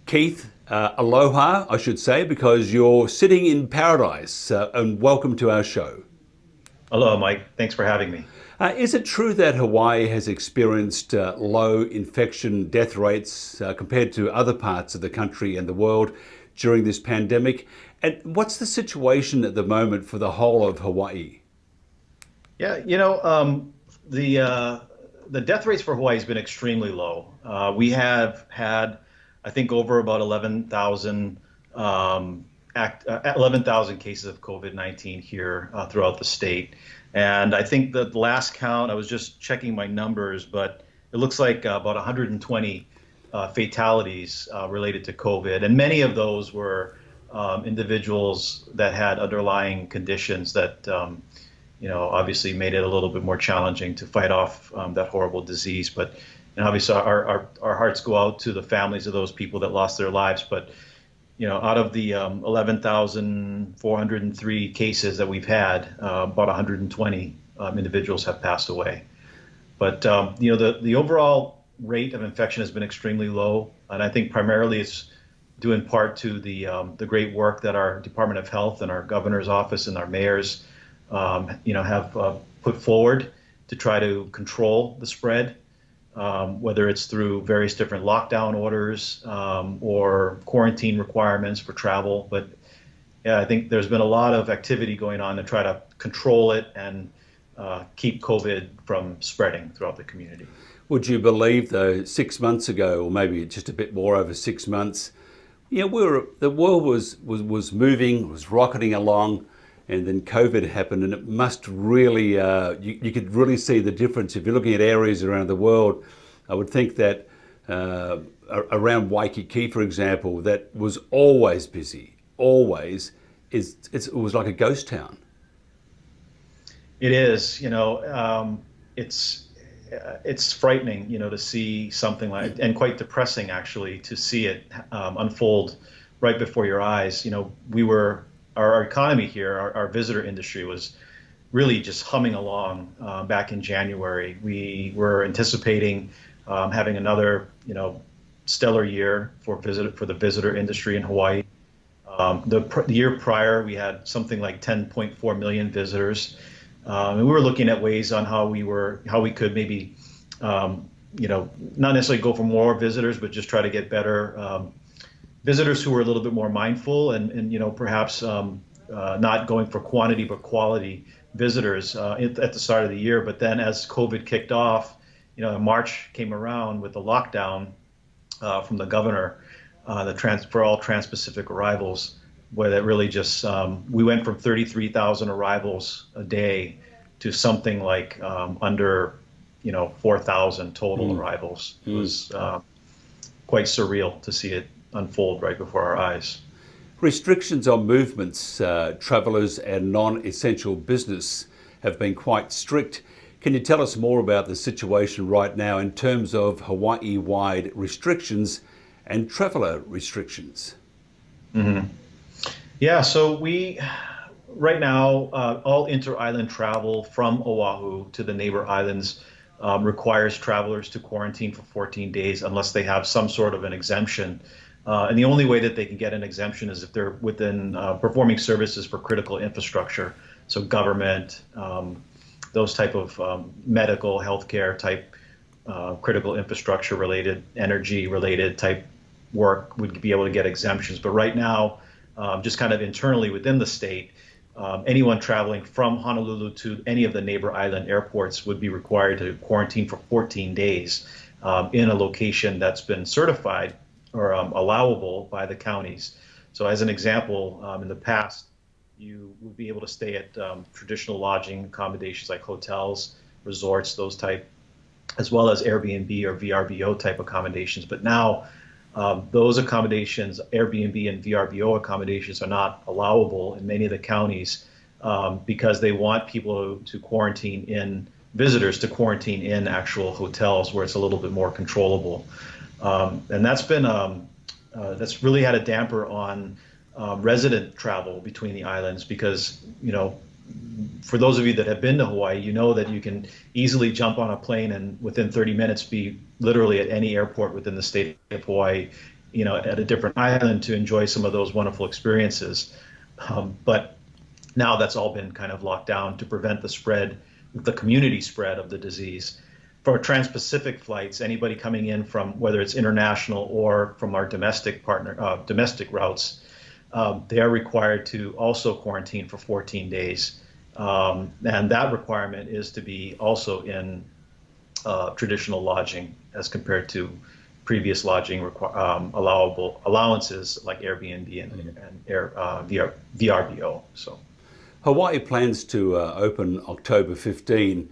Keith, aloha, I should say, because you're sitting in paradise, and welcome to our show. Hello, Mike. Thanks for having me. Is it true that Hawaii has experienced low infection death rates compared to other parts of the country and the world during this pandemic? And what's the situation at the moment for the whole of Hawaii? Yeah, the death rates for Hawaii has been extremely low. We have had, I think, over about 11,000 cases of COVID-19 here throughout the state. And I think that the last count, I was just checking my numbers, but it looks like about 120 fatalities related to COVID. And many of those were individuals that had underlying conditions that, obviously made it a little bit more challenging to fight off that horrible disease. But obviously our hearts go out to the families of those people that lost their lives. But out of the 11,403 cases that we've had, about 120 individuals have passed away. But the overall rate of infection has been extremely low, and I think primarily it's due in part to the great work that our Department of Health and our governor's office and our mayors, have put forward to try to control the spread. Whether it's through various different lockdown orders or quarantine requirements for travel. But yeah, I think there's been a lot of activity going on to try to control it and keep COVID from spreading throughout the community. Would you believe, though, 6 months ago, or maybe just a bit more over 6 months, the world was moving, was rocketing along, and then COVID happened, and it must really, you could really see the difference. If you're looking at areas around the world, I would think that around Waikiki, for example, that was always busy, always, it was like a ghost town. It is, it's frightening, to see something like, and quite depressing actually, to see it unfold right before your eyes. Our economy here, our visitor industry was really just humming along back in January. We were anticipating having another, stellar year for the visitor industry in Hawaii. The year prior, we had something like 10.4 million visitors. And we were looking at ways on how we could maybe, not necessarily go for more visitors, but just try to get better visitors who were a little bit more mindful and perhaps not going for quantity but quality visitors at the start of the year. But then as COVID kicked off, March came around with the lockdown from the governor, for all trans-Pacific arrivals, where that really just, we went from 33,000 arrivals a day to something like under 4,000 total arrivals. It was quite surreal to see it unfold right before our eyes. Restrictions on movements, travellers and non-essential business have been quite strict. Can you tell us more about the situation right now in terms of Hawaii-wide restrictions and traveller restrictions? Mm-hmm. Yeah, so right now, all inter-island travel from Oahu to the neighbor islands requires travelers to quarantine for 14 days unless they have some sort of an exemption. And the only way that they can get an exemption is if they're within performing services for critical infrastructure, so government, those type of medical, healthcare type, critical infrastructure related, energy related type work would be able to get exemptions. But right now, just kind of internally within the state, anyone traveling from Honolulu to any of the neighbor island airports would be required to quarantine for 14 days in a location that's been certified or allowable by the counties. So as an example, in the past, you would be able to stay at traditional lodging accommodations like hotels, resorts, those type, as well as Airbnb or VRBO type accommodations. But now those accommodations, Airbnb and VRBO accommodations, are not allowable in many of the counties because they want people to quarantine in, visitors to quarantine in actual hotels where it's a little bit more controllable. And that's really had a damper on resident travel between the islands because, for those of you that have been to Hawaii, you know that you can easily jump on a plane and within 30 minutes be literally at any airport within the state of Hawaii at a different island to enjoy some of those wonderful experiences. But now that's all been kind of locked down to prevent the community spread of the disease. For trans-Pacific flights, anybody coming in from whether it's international or from our domestic routes, they are required to also quarantine for 14 days. And that requirement is to be also in traditional lodging as compared to previous lodging allowable allowances like Airbnb and VRBO. So, Hawaii plans to open October 15,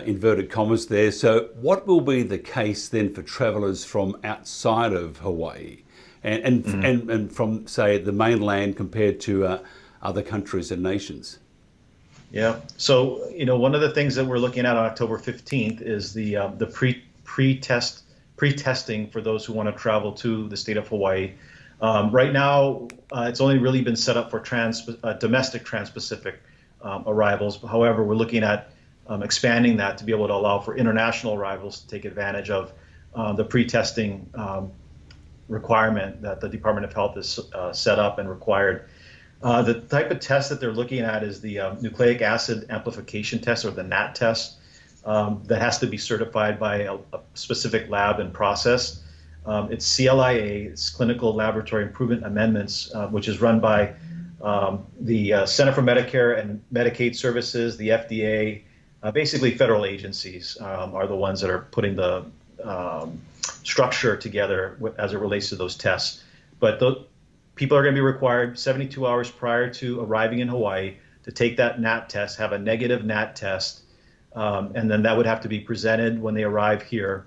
inverted commas there. So what will be the case then for travellers from outside of Hawaii and from, say, the mainland compared to other countries and nations? Yeah. So, one of the things that we're looking at on October 15th is the pre-testing for those who want to travel to the state of Hawaii. Right now, it's only really been set up for domestic trans-Pacific arrivals. However, we're looking at expanding that to be able to allow for international arrivals to take advantage of the pre-testing requirement that the Department of Health has set up and required. The type of test that they're looking at is the nucleic acid amplification test, or the NAT test, that has to be certified by a specific lab and process. It's CLIA, it's Clinical Laboratory Improvement Amendments, which is run by the Center for Medicare and Medicaid Services, the FDA. Basically, federal agencies are the ones that are putting the structure together as it relates to those tests. But people are going to be required 72 hours prior to arriving in Hawaii to take that NAT test, have a negative NAT test, and then that would have to be presented when they arrive here.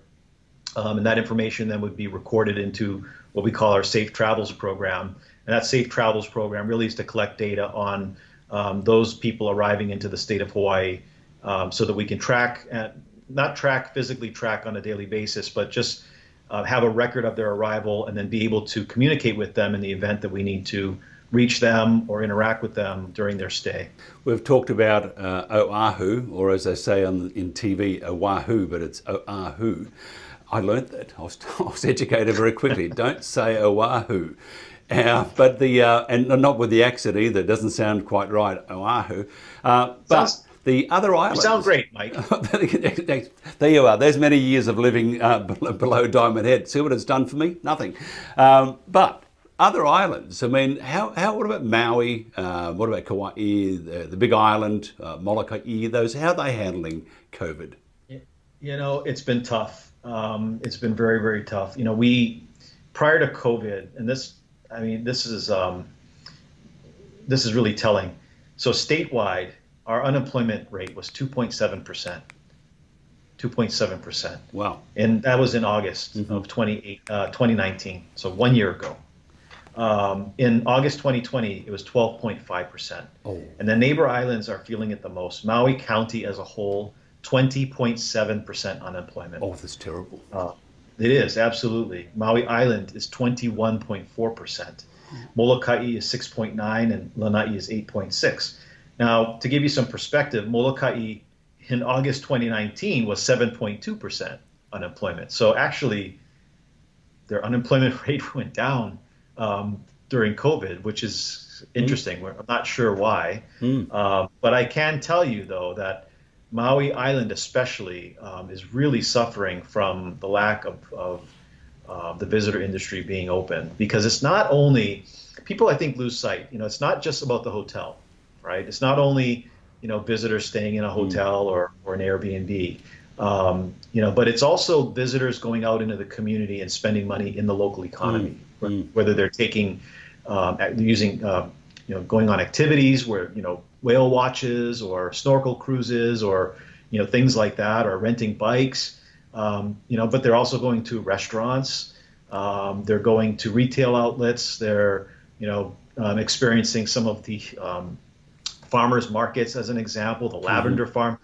And that information then would be recorded into what we call our Safe Travels program. And that Safe Travels program really is to collect data on those people arriving into the state of Hawaii, so that we can physically track on a daily basis, but just have a record of their arrival and then be able to communicate with them in the event that we need to reach them or interact with them during their stay. We've talked about Oahu, or as they say in TV, Oahu, but it's Oahu. I learned that. I was educated very quickly. Don't say Oahu. But and not with the accent either. It doesn't sound quite right, Oahu. But the other islands. You sound great, Mike. There you are. There's many years of living below Diamond Head. See what it's done for me? Nothing. But other islands. I mean, what about Maui? What about Kauai, the Big Island, Molokai? How are they handling COVID? It's been tough. It's been very, very tough. Prior to COVID, and this is really telling. So statewide, our unemployment rate was 2.7%. 2.7%. Wow. And that was in August of 2019, so 1 year ago. In August 2020, it was 12.5%. Oh. And the neighbor islands are feeling it the most. Maui County as a whole, 20.7% unemployment. Oh, that's terrible. It is, absolutely. Maui Island is 21.4%. Molokai is 6.9%, and Lanai is 8.6%. Now, to give you some perspective, Molokai in August 2019 was 7.2% unemployment. So actually, their unemployment rate went down during COVID, which is interesting. I'm not sure why. But I can tell you, though, that Maui Island especially is really suffering from the lack of the visitor industry being open, because it's not only, people I think lose sight, it's not just about the hotel, right? It's not only, visitors staying in a hotel or an Airbnb, but it's also visitors going out into the community and spending money in the local economy, whether they're taking, going on activities where, whale watches or snorkel cruises or, things like that, or renting bikes, but they're also going to restaurants, they're going to retail outlets, they're, experiencing some of the farmers markets, as an example, the lavender farm.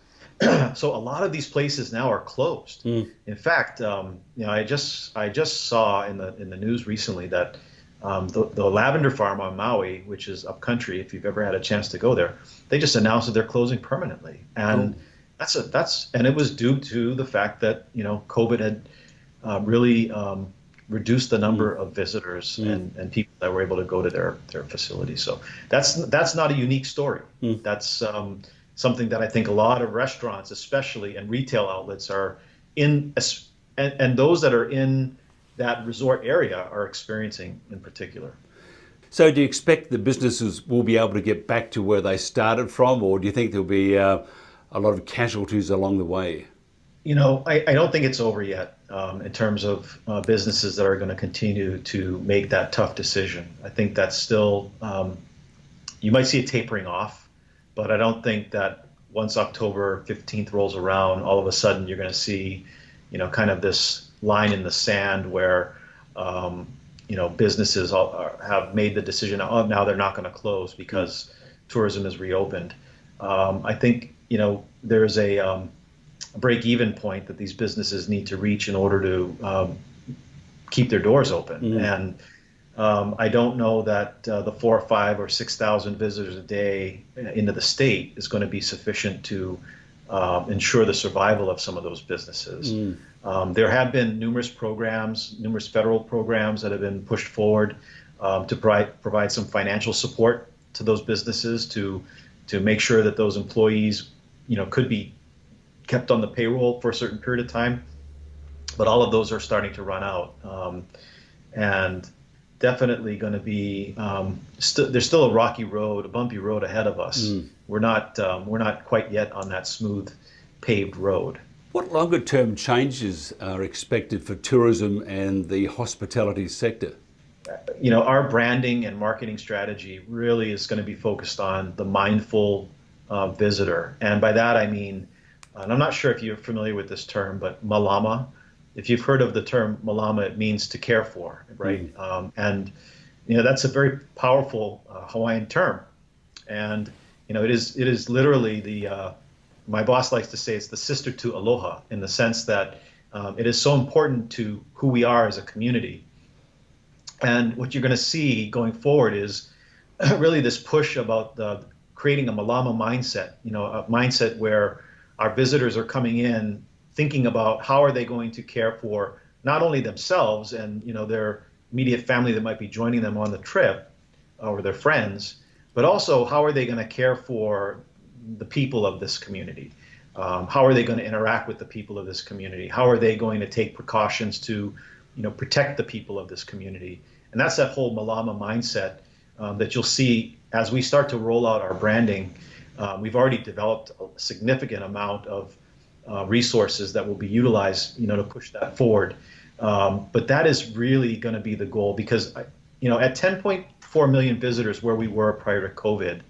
So a lot of these places now are closed. In fact, I just saw in the news recently that the lavender farm on Maui, which is upcountry, if you've ever had a chance to go there, they just announced that they're closing permanently, and and it was due to the fact that COVID had really reduce the number of visitors and people that were able to go to their facility. So that's not a unique story. That's something that I think a lot of restaurants, especially, and retail outlets are in, and those that are in that resort area are experiencing in particular. So do you expect the businesses will be able to get back to where they started from, or do you think there'll be a lot of casualties along the way? I don't think it's over yet in terms of businesses that are going to continue to make that tough decision. I think that's still, you might see it tapering off, but I don't think that once October 15th rolls around, all of a sudden you're going to see, kind of this line in the sand where, businesses have made the decision, oh, now they're not going to close because tourism is reopened. I think, there's a break-even point that these businesses need to reach in order to keep their doors open. And I don't know that the 4,000 or 5,000 or 6,000 visitors a day into the state is going to be sufficient to ensure the survival of some of those businesses. There have been numerous federal programs that have been pushed forward to provide some financial support to those businesses to make sure that those employees, could be kept on the payroll for a certain period of time. But all of those are starting to run out, and definitely going to be there's still a rocky road, a bumpy road ahead of us. We're not quite yet on that smooth paved road. What longer term changes are expected for tourism and the hospitality sector? Our branding and marketing strategy really is going to be focused on the mindful visitor. And by that I mean, and I'm not sure if you're familiar with this term, but malama. If you've heard of the term malama, it means to care for, right? And that's a very powerful Hawaiian term. And it is literally the my boss likes to say it's the sister to aloha, in the sense that it is so important to who we are as a community. And what you're going to see going forward is really this push about creating a malama mindset, a mindset where our visitors are coming in thinking about how are they going to care for not only themselves and their immediate family that might be joining them on the trip, or their friends, but also how are they going to care for the people of this community? How are they going to interact with the people of this community? How are they going to take precautions to protect the people of this community? And that's that whole malama mindset that you'll see as we start to roll out our branding. We've already developed a significant amount of resources that will be utilized, to push that forward. But that is really going to be the goal, because, at 10.4 million visitors where we were prior to COVID,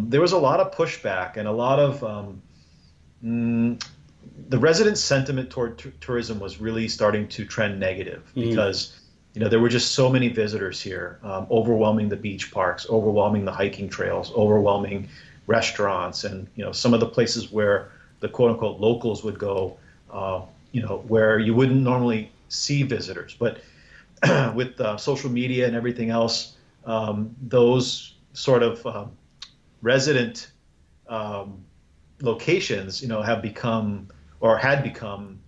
there was a lot of pushback and a lot of the resident sentiment toward tourism was really starting to trend negative, because there were just so many visitors here, overwhelming the beach parks, overwhelming the hiking trails, overwhelming restaurants, and some of the places where the quote unquote locals would go, where you wouldn't normally see visitors. But with social media and everything else, those sort of resident locations, have become or had become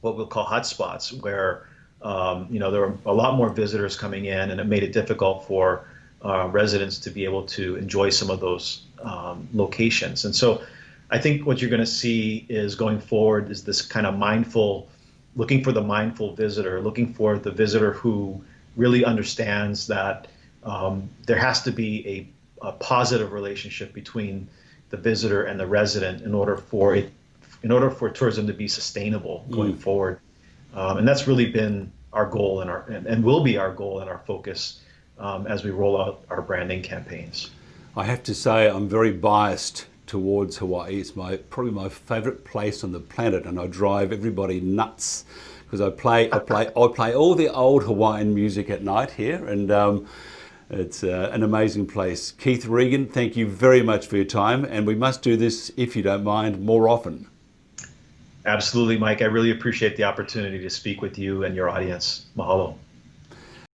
what we'll call hotspots, where there were a lot more visitors coming in, and it made it difficult for residents to be able to enjoy some of those locations. And so I think what you're going to see is going forward is this kind of looking for the mindful visitor, looking for the visitor who really understands that there has to be a positive relationship between the visitor and the resident in order for tourism to be sustainable going forward. And that's really been our goal and will be our goal and our focus as we roll out our branding campaigns. I have to say I'm very biased towards Hawaii. It's probably my favorite place on the planet, and I drive everybody nuts because I play all the old Hawaiian music at night here, and it's an amazing place. Keith Regan, thank you very much for your time, and we must do this, if you don't mind, more often. Absolutely, Mike. I really appreciate the opportunity to speak with you and your audience. Mahalo.